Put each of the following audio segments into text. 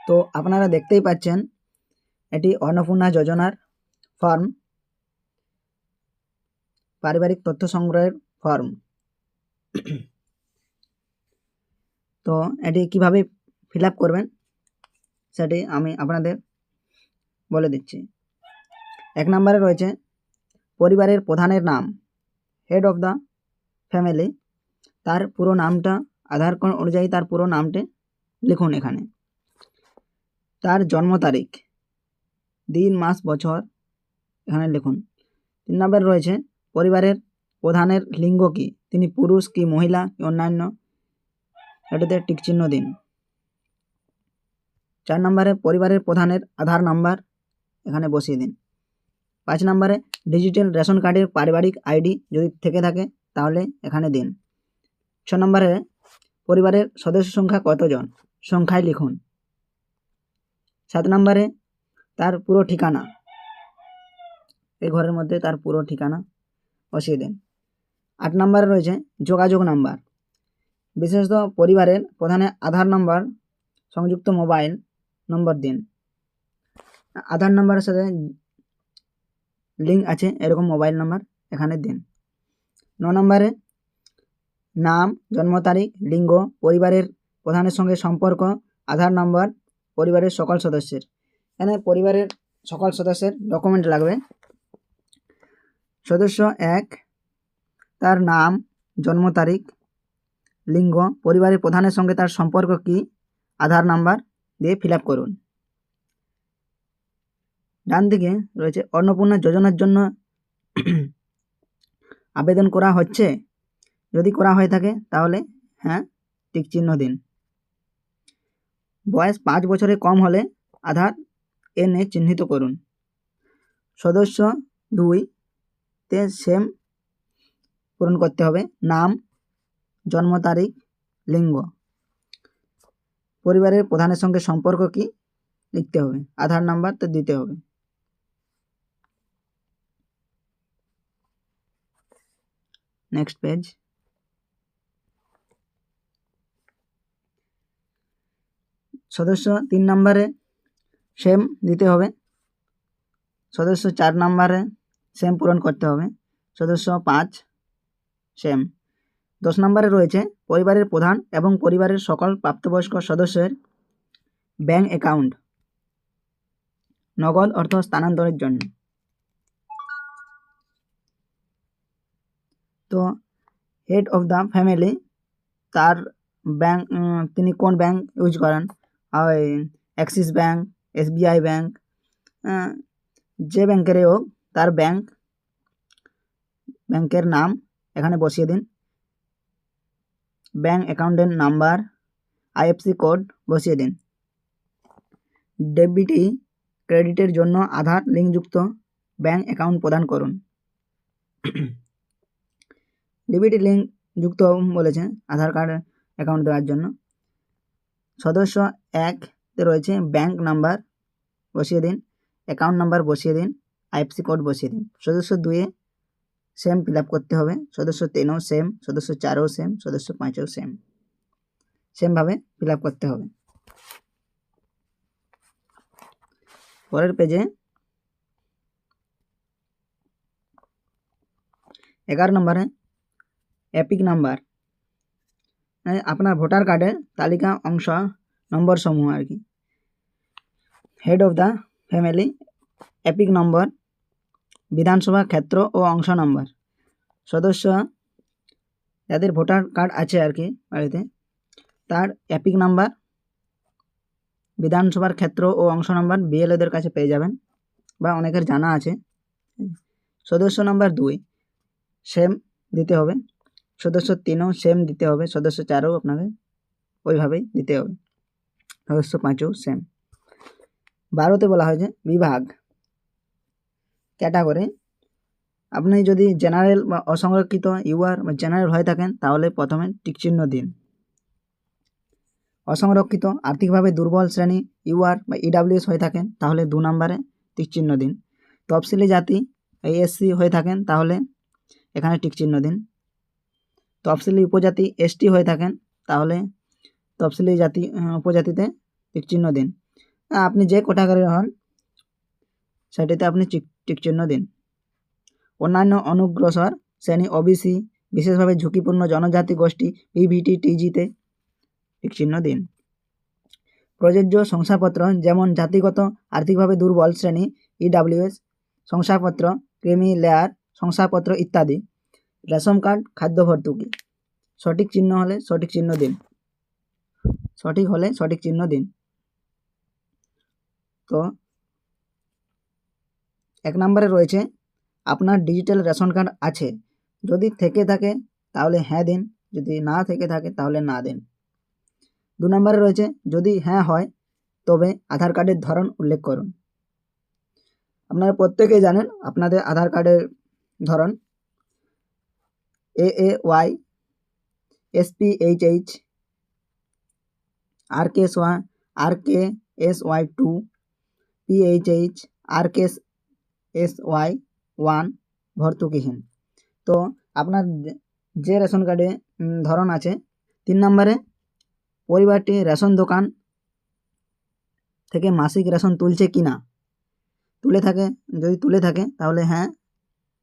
তো আপনারা দেখতেই পাচ্ছেন এটি অন্নপূর্ণা যোজনার ফর্ম, পারিবারিক তথ্য সংগ্রহের ফর্ম। তো এটি কিভাবে ফিল আপ করবেন সেটি আমি আপনাদের বলে দিচ্ছি। 1 নম্বরে রয়েছে পরিবারের প্রধানের নাম, হেড অফ দ্য ফ্যামিলি, তার পুরো নামটা আধার কার্ড অনুযায়ী তার পুরো নামটি লিখুন এখানে। তার জন্ম তারিখ, দিন, মাস, বছর এখানে লিখুন। 3 নম্বরে রয়েছে পরিবারের প্রধানের লিঙ্গ কি, তিনি পুরুষ কি মহিলা কি অন্যান্য, এটাতে টিক চিহ্ন দিন। 4 নম্বরে পরিবারের প্রধানের আধার নাম্বার এখানে বসিয়ে দিন। 5 নম্বরে ডিজিটাল রেশন কার্ডের পারিবারিক আইডি যদি থেকে থাকে তাহলে এখানে দিন। 6 নম্বরে পরিবারের সদস্য সংখ্যা কতজন, সংখ্যায় লিখুন। 7 নম্বরে তার পুরো ঠিকানা, এই ঘরের মধ্যে তার পুরো ঠিকানা বসিয়ে দিন। 8 নম্বরে রয়েছে যোগাযোগ নাম্বার, বিশেষত পরিবারের প্রধানের আধার নম্বর সংযুক্ত মোবাইল নম্বর দিন, আধার নম্বরের সাথে লিঙ্ক আছে এরকম মোবাইল নাম্বার এখানে দিন। 9 নম্বরে নাম, জন্ম তারিখ, লিঙ্গ, পরিবারের প্রধানের সঙ্গে সম্পর্ক, আধার নম্বর, পরিবারের সকল সদস্যের, এখানে পরিবারের সকল সদস্যের ডকুমেন্ট লাগবে। সদস্য 1, তার নাম, জন্ম তারিখ, লিঙ্গ, পরিবারের প্রধানের সঙ্গে তার সম্পর্ক কি, আধার নাম্বার দিয়ে ফিল আপ করুন। ডান দিকে রয়েছে অন্নপূর্ণা যোজনার জন্য আবেদন করা হচ্ছে, যদি করা হয়ে থাকে তাহলে হ্যাঁ টিক চিহ্ন দিন। বয়স 5 বছরের কম হলে আধার এনে চিহ্নিত করুন। সদস্য 2 তে সেম পূরণ করতে হবে, নাম, জন্ম তারিখ, লিঙ্গ, পরিবারের প্রধানের সঙ্গে সম্পর্ক কি লিখতে হবে, আধার নাম্বার তো দিতে হবে। Next page. সদস্য 3 নম্বরে সেম দিতে হবে, সদস্য 4 নম্বরে সেম পূরণ করতে হবে, সদস্য 5 সেম। 10 নম্বরে রয়েছে পরিবারের প্রধান এবং পরিবারের সকল প্রাপ্তবয়স্ক সদস্যের ব্যাংক অ্যাকাউন্ট নগদ অর্থ স্থানান্তরের জন্য। তো হেড অফ দ্য ফ্যামিলি তার ব্যাংক, তিনি কোন ব্যাংক ইউজ করেন, অ্যাক্সিস ব্যাংক, SBI ব্যাংক, যে ব্যাংকেরই হোক তার ব্যাংকের নাম এখানে বসিয়ে দিন, ব্যাংক অ্যাকাউন্টের নাম্বার, IFSC কোড বসিয়ে দিন। ডেবিটি ক্রেডিটের জন্য আধার লিঙ্কযুক্ত ব্যাংক অ্যাকাউন্ট প্রদান করুন। ডেবিটি লিঙ্ক যুক্ত বলেছে আধার কার্ড অ্যাকাউন্ট দেওয়ার জন্য। সদস্য 1 তে রয়েছে ব্যাংক নাম্বার বসিয়ে দিন, অ্যাকাউন্ট নাম্বার বসিয়ে দিন, IFSC কোড বসিয়ে দিন। সদস্য 2 সেম ফিল আপ করতে হবে, সদস্য 3ও সেম, সদস্য 4ও সেম, সদস্য 5ও সেমভাবে ফিল আপ করতে হবে। পরের পেজে 11 নম্বরে এপিক নাম্বার, আপনার ভোটার কার্ডের তালিকা অংশ নম্বর সমূহ আর কি। Head of the family epic নম্বর, বিধানসভা ক্ষেত্র ও অংশ নম্বর, সদস্য যাদের ভোটার কার্ড আছে আর কি বাড়িতে তার এপিক নাম্বার, বিধানসভার ক্ষেত্র ও অংশ নম্বর BLOদের কাছে পেয়ে যাবেন বা অনেকের জানা আছে। সদস্য নাম্বার 2 সেম দিতে হবে, সদস্য 3ও সেম দিতে হবে, সদস্য 4ও আপনাকে ওইভাবেই দিতে হবে, সদস্য 5ও সেম। 12তে বলা হয়েছে বিভাগ ক্যাটাগরি, আপনি যদি জেনারেল বা অসংরক্ষিত UR বা জেনারেল হয়ে থাকেন তাহলে প্রথমে টিক চিহ্ন দিন। অসংরক্ষিত আর্থিকভাবে দুর্বল শ্রেণী UR বা EWS হয়ে থাকেন তাহলে 2 নম্বরে টিক চিহ্ন দিন। তফসিলি জাতি SC হয়ে থাকেন তাহলে এখানে টিক চিহ্ন দিন। তফসিলি উপজাতি ST হয়ে থাকেন তাহলে তফসিলি জাতি উপজাতিতে টিক চিহ্ন দিন। আপনি যে ক্যাটাগরির হন সেটিতে আপনি টিক চিহ্ন দিন। অন্যান্য অনুগ্রসর শ্রেণী ওবিসি, বিশেষভাবে ঝুঁকিপূর্ণ জনজাতি গোষ্ঠী পিভিটি টিজিতে টিক চিহ্ন দিন। প্রযোজ্য শংসাপত্র যেমন জাতিগত আর্থিকভাবে দুর্বল শ্রেণী ইডাব্লিউএস শংসাপত্র, ক্রিমি লেয়ার শংসাপত্র ইত্যাদি। রেশন কার্ড, খাদ্য ভর্তুকি। সঠিক চিহ্ন হলে সঠিক চিহ্ন দিন, সঠিক হলে সঠিক চিহ্ন দিন। তো 1 নম্বরে রয়েছে আপনার ডিজিটাল রেশন কার্ড আছে, যদি থেকে থাকে তাহলে হ্যাঁ দিন, যদি না থেকে থাকে তাহলে না দিন। 2 নম্বরে রয়েছে যদি হ্যাঁ হয় তবে আধার কার্ডের ধরন উল্লেখ করুন। আপনারা প্রত্যেকেই জানেন আপনাদের আধার কার্ডের ধরন AAY, SPHH, RKSY2, PHH, RKSY1 ভর্তুকিহীন। তো আপনার যে রেশন কার্ডে ধরন আছে। 3 নম্বরে পরিবারটি রেশন দোকান থেকে মাসিক রেশন তুলছে কি না। যদি তুলে থাকে তাহলে হ্যাঁ,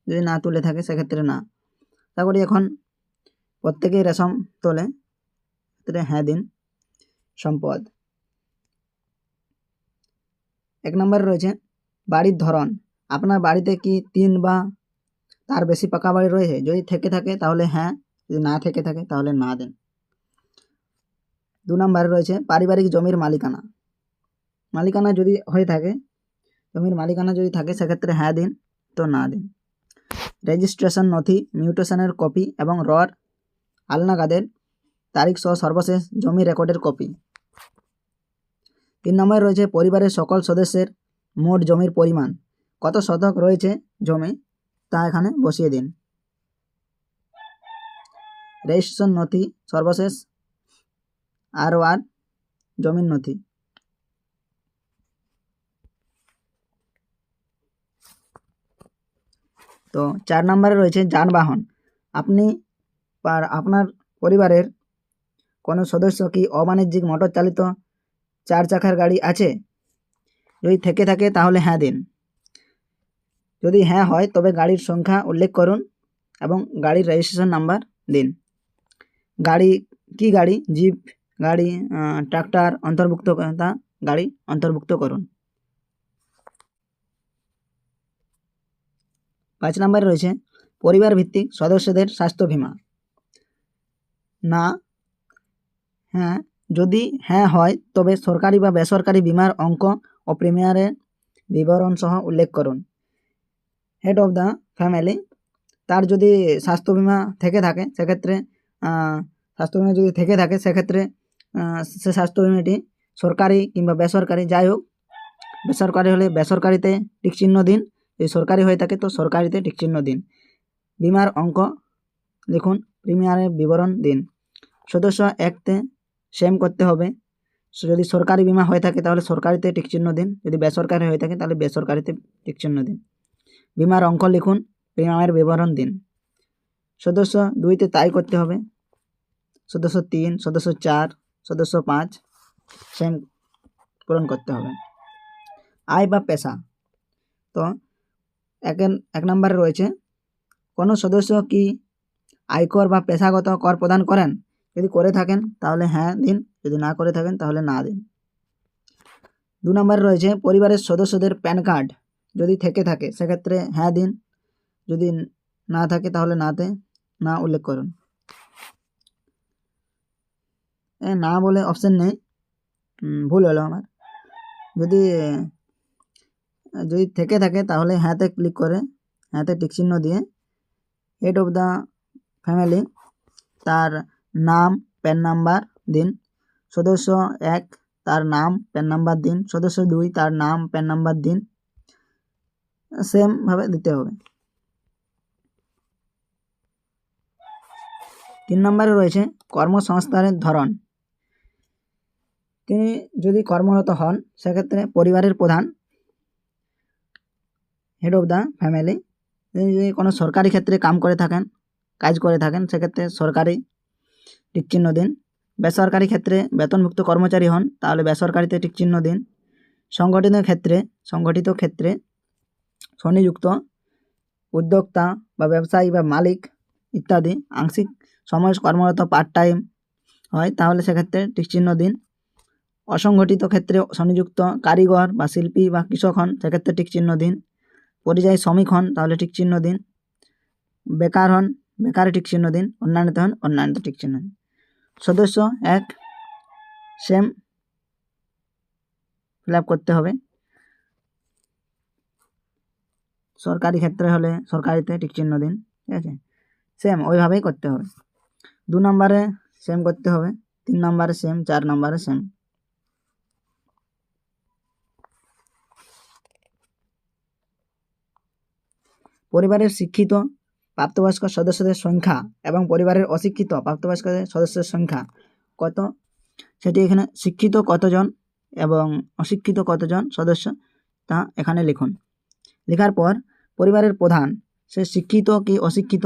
যদি না তুলে থাকে সেক্ষেত্রে না। তারপরে এখন প্রত্যেকেই রেশন তোলে, সেক্ষেত্রে হ্যাঁ দিন। সম্পদ। 1 নম্বরে রয়েছে বাড়ির ধরন, আপনার বাড়িতে কি 3 বা তার বেশি পাকা বাড়ি রয়েছে, যদি থেকে থাকে তাহলে হ্যাঁ, যদি না থেকে থাকে তাহলে না দিন। 2 নম্বরে রয়েছে পারিবারিক জমির মালিকানা যদি হয়ে থাকে, জমির মালিকানা যদি থাকে সেক্ষেত্রে হ্যাঁ দিন, তো না দিন। রেজিস্ট্রেশন নথি, মিউটেশনের কপি এবং রর হালনাগাদের তারিখ সহ সর্বশেষ জমি রেকর্ডের কপি। 3 নম্বরে রয়েছে পরিবারের সকল সদস্যের মোট জমির পরিমাণ, কত শতক রয়েছে জমি তা এখানে বসিয়ে দিন। রেজিস্ট্রেশন নথি সর্বশেষ আর জমির নথি। তো 4 নম্বরে রয়েছে যানবাহন, আপনার পরিবারের কোনো সদস্য কি অবাণিজ্যিক মোটর চালিত 4 চাকার গাড়ি আছে, যদি থেকে থাকে তাহলে হ্যাঁ দিন, যদি হ্যাঁ হয় তবে গাড়ির সংখ্যা উল্লেখ করুন এবং গাড়ির রেজিস্ট্রেশন নাম্বার দিন। গাড়ি কি গাড়ি, জিপ গাড়ি, ট্রাক্টর অন্তর্ভুক্ত গাড়ি অন্তর্ভুক্ত করুন। 5 নম্বরে রয়েছে পরিবার ভিত্তিক সদস্যদের স্বাস্থ্য বীমা, না হ্যাঁ। যদি হ্যাঁ হয় তবে সরকারি বা বেসরকারি বীমার অঙ্ক ও প্রিমিয়ারের বিবরণ সহ উল্লেখ করুন। হেড অফ দ্য ফ্যামিলি, তার যদি স্বাস্থ্য বীমা থেকে থাকে সেক্ষেত্রে সে স্বাস্থ্য বীমাটি সরকারি কিংবা বেসরকারি, যাই হোক, বেসরকারি হলে বেসরকারিতে টিক চিহ্ন দিন, যদি সরকারি হয়ে থাকে তো সরকারিতে টিক চিহ্ন দিন। বিমার অঙ্ক লিখুন, প্রিমিয়ারের বিবরণ দিন। সদস্য 1তে সেম করতে হবে, যদি সরকারি বিমা হয়ে থাকে তাহলে সরকারিতে টিক চিহ্ন দিন, যদি বেসরকারি হয়ে থাকে তাহলে বেসরকারিতে টিক চিহ্ন দিন। বিমার অঙ্ক লিখুন, প্রিমিয়ামের বিবরণ দিন। সদস্য 2তে তাই করতে হবে, সদস্য 3, সদস্য 4, সদস্য 5 সেম পূরণ করতে হবে। আয় বা পেশা, তো 1 নম্বরে রয়েছে কোনো সদস্য কি আয়কর বা পেশাগত কর প্রদান করেন, যদি করে থাকেন তাহলে হ্যাঁ দিন, যদি না করে থাকেন তাহলে না দিন। 2 নম্বরে রয়েছে পরিবারের সদস্যদের প্যান কার্ড যদি থেকে থাকে সেক্ষেত্রে হ্যাঁ দিন, যদি না থাকে তাহলে না উল্লেখ করুন। না বলে অপশন নেই, ভুল হলো আমার। যদি থেকে থাকে তাহলে হ্যাঁতে ক্লিক করে হ্যাঁতে টিক চিহ্ন দিয়ে হেড অফ দ্য ফ্যামিলি তার নাম প্যান নাম্বার দিন। সদস্য 1 তার নাম প্যান নাম্বার দিন, সদস্য 2 তার নাম প্যান নাম্বার দিন, সেমভাবে দিতে হবে। 3 নম্বরে রয়েছে কর্মসংস্থানের ধরন, তিনি যদি কর্মরত হন সেক্ষেত্রে পরিবারের প্রধান হেড অফ দ্য ফ্যামিলি, তিনি যদি কোনো সরকারি ক্ষেত্রে কাজ করে থাকেন সেক্ষেত্রে সরকারি টিক চিহ্ন দিন। বেসরকারি ক্ষেত্রে বেতনভুক্ত কর্মচারী হন তাহলে বেসরকারিতে টিক চিহ্ন দিন। সংগঠিত ক্ষেত্রে স্বনিযুক্ত, উদ্যোক্তা বা ব্যবসায়ী বা মালিক ইত্যাদি আংশিক সময় কর্মরত পার্ট টাইম হয়, তাহলে সেক্ষেত্রে টিক চিহ্ন দিন। অসংগঠিত ক্ষেত্রে স্বনিযুক্ত কারিগর বা শিল্পী বা কৃষক হন, সেক্ষেত্রে টিক চিহ্ন দিন। পরিযায়ী শ্রমিক হন, তাহলে টিক চিহ্ন দিন। বেকার হন, বেকারে টিক চিহ্ন দিন। অন্যান্যতে হন, অন্যান্যতে টিক চিহ্ন দিন। সদস্য 1 সেম ফিল আপ করতে হবে। সরকারি ক্ষেত্রে হলে সরকারিতে টিক চিহ্ন দিন, ঠিক আছে। সেম ওইভাবেই করতে হবে। 2 নম্বরে সেম করতে হবে, 3 নম্বরে সেম, 4 নম্বরে সেম। পরিবারের শিক্ষিত প্রাপ্তবয়স্ক সদস্যদের সংখ্যা এবং পরিবারের অশিক্ষিত প্রাপ্তবয়স্ক সদস্যদের সংখ্যা কত, সেটি এখানে শিক্ষিত কতজন এবং অশিক্ষিত কতজন সদস্য তা এখানে লিখুন। লেখার পর পরিবারের প্রধান সে শিক্ষিত কি অশিক্ষিত,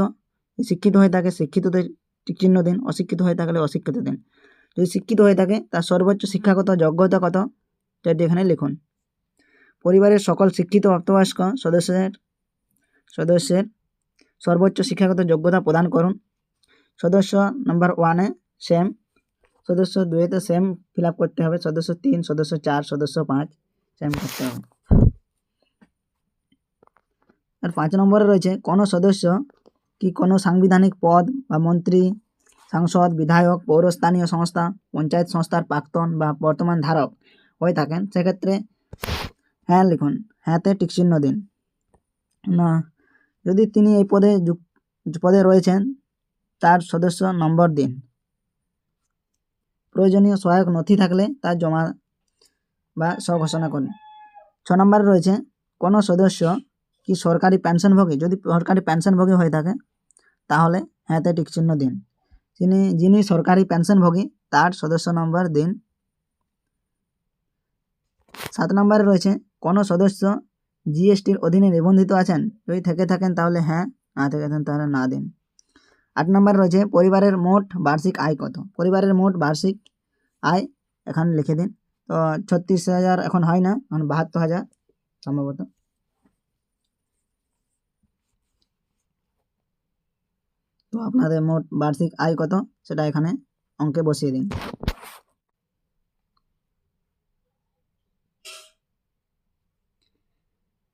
শিক্ষিত হয়ে থাকে শিক্ষিতদের টিক চিহ্ন দিন, অশিক্ষিত হয়ে থাকলে অশিক্ষিত দিন। যদি শিক্ষিত হয়ে থাকে তার সর্বোচ্চ শিক্ষাগত যোগ্যতা কত সেটি এখানে লিখুন। পরিবারের সকল শিক্ষিত প্রাপ্তবয়স্ক সদস্যের সর্বোচ্চ শিক্ষাগত যোগ্যতা প্রদান করুন। সদস্য নাম্বার 1-এ সেম, সদস্য 2-তে সেম ফিল আপ করতে হবে, সদস্য 3, সদস্য 4, সদস্য 5 সেম করতে হবে। আর 5 নম্বরে রয়েছে কোনো সদস্য কি কোনো সাংবিধানিক পদ বা মন্ত্রী, সাংসদ, বিধায়ক, পৌরস্থানীয় সংস্থা, পঞ্চায়েত সংস্থার প্রাক্তন বা বর্তমান ধারক হয়ে থাকেন, সেক্ষেত্রে হ্যাঁ লিখুন, হ্যাঁতে টিক চিহ্ন দিন। না, যদি তিনি এই পদে রয়েছেন তার সদস্য নম্বর দিন। প্রয়োজনীয় সহায়ক নথি থাকলে তা জমা বা স্বঘোষণা করুন। 6 নম্বরে রয়েছে কোনো সদস্য কি সরকারি পেনশনভোগী, যদি সরকারি পেনশনভোগী হয়ে থাকে তাহলে হ্যাঁতে টিক চিহ্ন দিন। যিনি সরকারি পেনশনভোগী তার সদস্য নম্বর দিন। 7 নম্বরে রয়েছে কোনো সদস্য জিএসটির অধীনে নিবন্ধিত আছেন, যদি থেকে থাকেন তাহলে হ্যাঁ, না থেকে থাকেন তাহলে না দিন। 8 নম্বরে রয়েছে পরিবারের মোট বার্ষিক আয় কত। পরিবারের মোট বার্ষিক আয় এখানে লিখে দিন। তো 36,000 এখন হয় না, এখন 72,000 সম্ভবত। তো আপনাদের মোট বার্ষিক আয় কত সেটা এখানে অঙ্কে বসিয়ে দিন।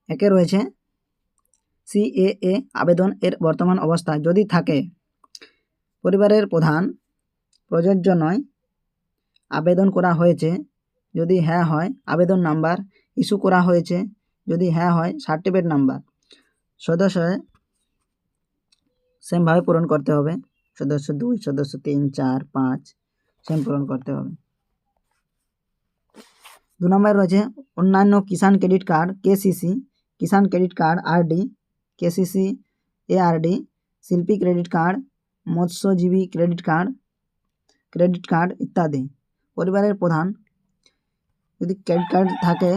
একে রয়েছে সিএএ আবেদন এর বর্তমান অবস্থা, যদি থাকে পরিবারের প্রধান প্রযোজ্য নয়, আবেদন করা হয়েছে, যদি হ্যাঁ হয় আবেদন নাম্বার, ইস্যু করা হয়েছে, যদি হ্যাঁ হয় সার্টিফিকেট নাম্বার। সদস্য সেমভাবে পূরণ করতে হবে, সদস্য 2, সদস্য 3, 4, 5 সেম পূরণ করতে হবে। 2 নম্বরে রয়েছে অন্যান্য Kisan credit card KCC, Kisan credit card RD, KCC ARD, শিল্পী ক্রেডিট কার্ড, মৎস্যজীবী ক্রেডিট কার্ড ইত্যাদি। পরিবারের প্রধান যদি ক্রেডিট কার্ড থাকে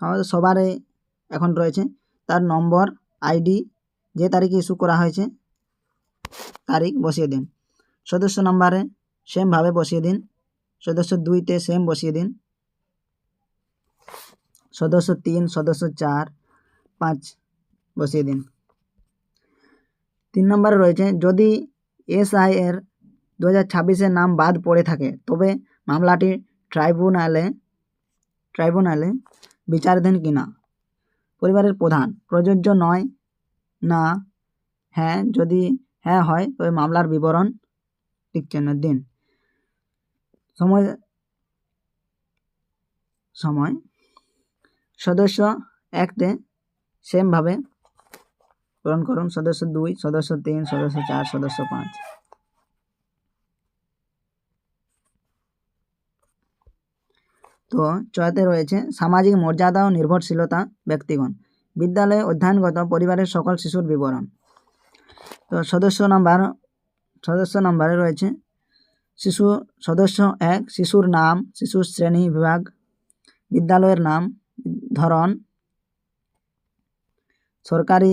আমাদের সবারই এখন রয়েছে, তার নম্বর, আইডি, যে তারিখে ইস্যু করা হয়েছে তারিখ বসিয়ে দিন। সদস্য নাম্বারে সেমভাবে বসিয়ে দিন, সদস্য 2-তে সেম বসিয়ে দিন, সদস্য 3, সদস্য 4, 5 বসিয়ে দিন। 3 নম্বরে রয়েছে যদি এসআই এর 2026-এর নাম বাদ পড়ে থাকে তবে মামলাটি ট্রাইব্যুনালে বিচারাধীন কিনা। পরিবারের প্রধান প্রযোজ্য নয়, না, হ্যাঁ, যদি হ্যাঁ হয় তবে মামলার বিবরণ টিক চিহ্ন দিন। সময় সদস্য 1-তে সেমভাবে পূরণ করুন, সদস্য 2, সদস্য 3, সদস্য 4, সদস্য 5। তো 6-তে রয়েছে সামাজিক মর্যাদা ও নির্ভরশীলতা ব্যক্তিগণ, বিদ্যালয়ে অধ্যয়নগত পরিবারের সকল শিশুর বিবরণ। তো সদস্য নাম্বারে রয়েছে সদস্য 1 শিশুর নাম, শিশুর শ্রেণী বিভাগ, বিদ্যালয়ের নাম, ধরন, সরকারি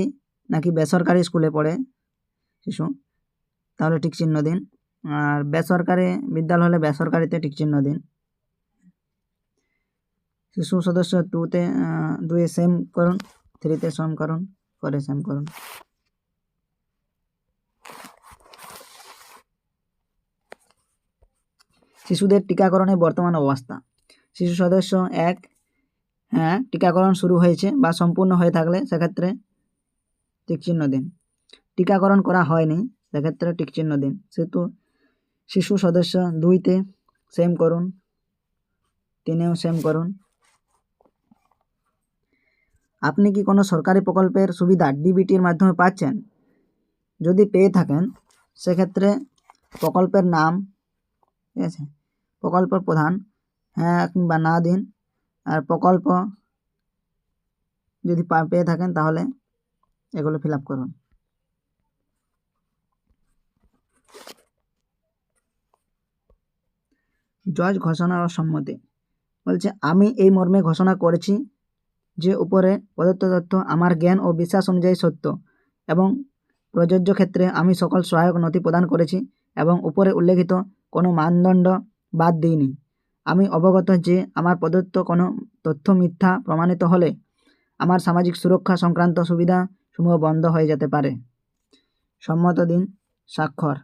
নাকি বেসরকারি স্কুলে পড়ে শিশু, তাহলে টিক চিহ্ন দিন। আর বেসরকারি বিদ্যালয় হলে বেসরকারিতে টিক চিহ্ন দিন। শিশু সদস্য 2-তে 2-এ সেম করুন, 3-তে সেম করুন, 4-এ সেম করুন। শিশুদের টিকাকরণের বর্তমান অবস্থা। শিশু সদস্য 1, হ্যাঁ টিকাকরণ শুরু হয়েছে বা সম্পূর্ণ হয়ে থাকলে সেক্ষেত্রে টিক চিহ্ন দিন। টিকাকরণ করা হয়নি সেক্ষেত্রে টিক চিহ্ন দিন। সেহেতু শিশু সদস্য 2-তে সেম করুন, 3-এও সেম করুন। আপনি কি কোনো সরকারি প্রকল্পের সুবিধা ডিবিটির মাধ্যমে পাচ্ছেন? যদি পেয়ে থাকেন সেক্ষেত্রে প্রকল্পের নাম, ঠিক আছে, প্রকল্প প্রধান হ্যাঁ কিংবা না দিন। আর প্রকল্প যদি পেয়ে থাকেন তাহলে এগুলো ফিল আপ করুন। জজ ঘোষণা ও সম্মতি বলছে, আমি এই মর্মে ঘোষণা করেছি যে উপরে প্রদত্ত তথ্য আমার জ্ঞান ও বিশ্বাস অনুযায়ী সত্য এবং প্রযোজ্য ক্ষেত্রে আমি সকল সহায়ক নথি প্রদান করেছি এবং উপরে উল্লেখিত কোনো মানদণ্ড বাদ দিইনি। আমি অবগত যে আমার প্রদত্ত কোনো তথ্য মিথ্যা প্রমাণিত হলে আমার সামাজিক সুরক্ষা সংক্রান্ত সুবিধাসমূহ বন্ধ হয়ে যেতে পারে। সম্মত দিন, স্বাক্ষর।